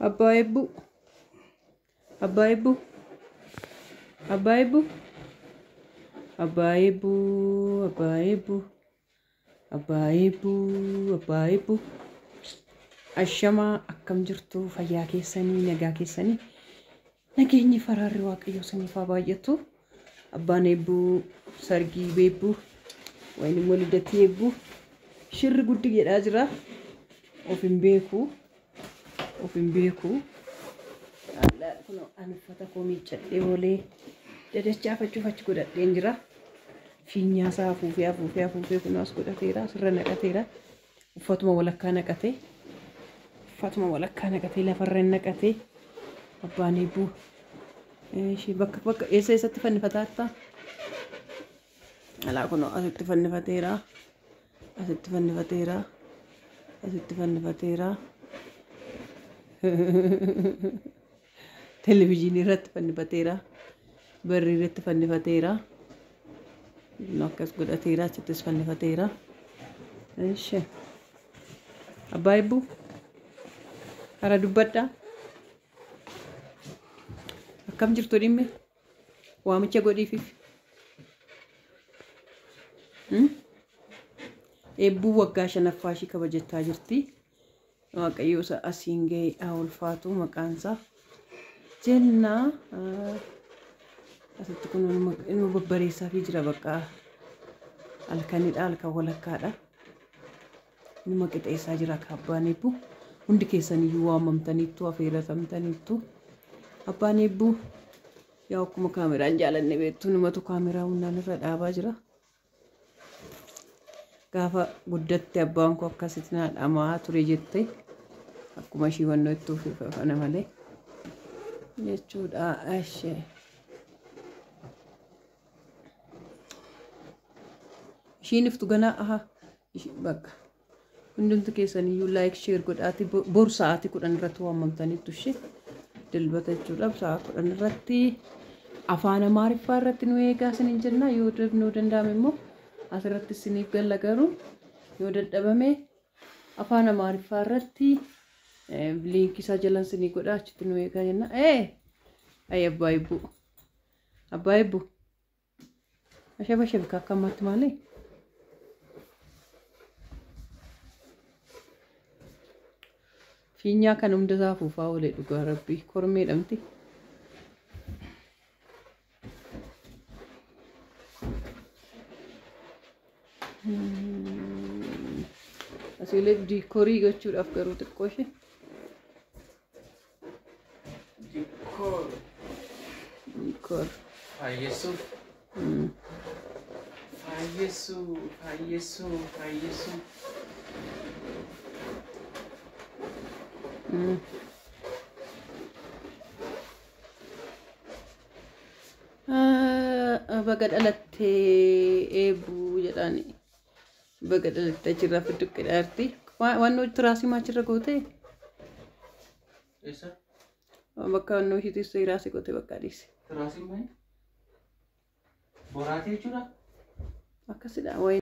Abaibu. Abaibu. Abaibu. Abaibu. Abaibu. Abaibu. Abaibu. Ashama akkam jirtu fayyaa keessanii nagaa keessanii nageenyi faraarri waaqayyo saniif baay'atu abbaan eebbuu sargii beebbuu wayni molidatti eebbuu shirri guddi jedhaa jira of hin beeku alla kuno anfata koo miiccadhee olee dadachaafachuuf achi godhadheen jira fiinyaa isaa afuufee kunaas godhateera sirra naqateera uffatuma walakkaa naqatee Fatuma walakkaa naqatee lafarra naqatee abbaan eebbuu ishee bakka eessatti fannifatatta alaa kun asitti fannifateera televiziyoonii irratti fannifateera barri irratti fannifateera akkas godhateera achittis fannifateera ishee abbaa eebbuu Ara dubbadha. Akkam jirtu dhimme? Waamicha godhiifif. Eebbuu waggaa 5ffaa ishii kabajachaa jirti. Waaqayyo isa asiin ga'e haa ulfaatu maqaan isaa. Jennaa asitti kun inni babbareessaa fi jira bakka halkanidha halkan walakkaadha. Inni qixeessaa jira abbaan eebbuu. Hundi keessanii waamamtaniittu afeeratamtaniittu abbaan eebbuu yaa akkuma kaameraan jaalanne beektu namatu kaameraa hundaan irra dhaabaa jira gaafa guddatte abbaan koo akkasitti na dhamaa ture jette akkuma ishii wannoo itti ufifana malee jechuudha ashee ishiin iftu ganaa aha bakka hundumtu keessanii like share godhaati borsaati kudhan irratti waamamtaniittu ishee dilbata jechuudha sa'a 10 irratti afaan amaariffaa irratti nu eegaa sinin jenna yoo dabnuu danda'ame immoo asirratti siniif gallagaru yoo dadhabame afaan amaariffaa irratti link isa jalan sinii godhaa achitti nu eegaa jenna ay abbaa eebbuu ashaba kakkamatti malee Fiinyaa kan hunda isaa afuufaa olee dhugaa rabbii kormee dhamti. Asiilee diikoorii gochuudhaaf garuu xiqqoo ishee. Diikoor. Fayyesuu. Baga dhalattee eebbuu jedhani baga dhalattee jirra fidduqqe dhaarti waan tiraasii maachirra goote eessa bakka wannoo ishiitis tiraasii goote bakka dhiise tiraasii maal boraatee jechuudha akkasidha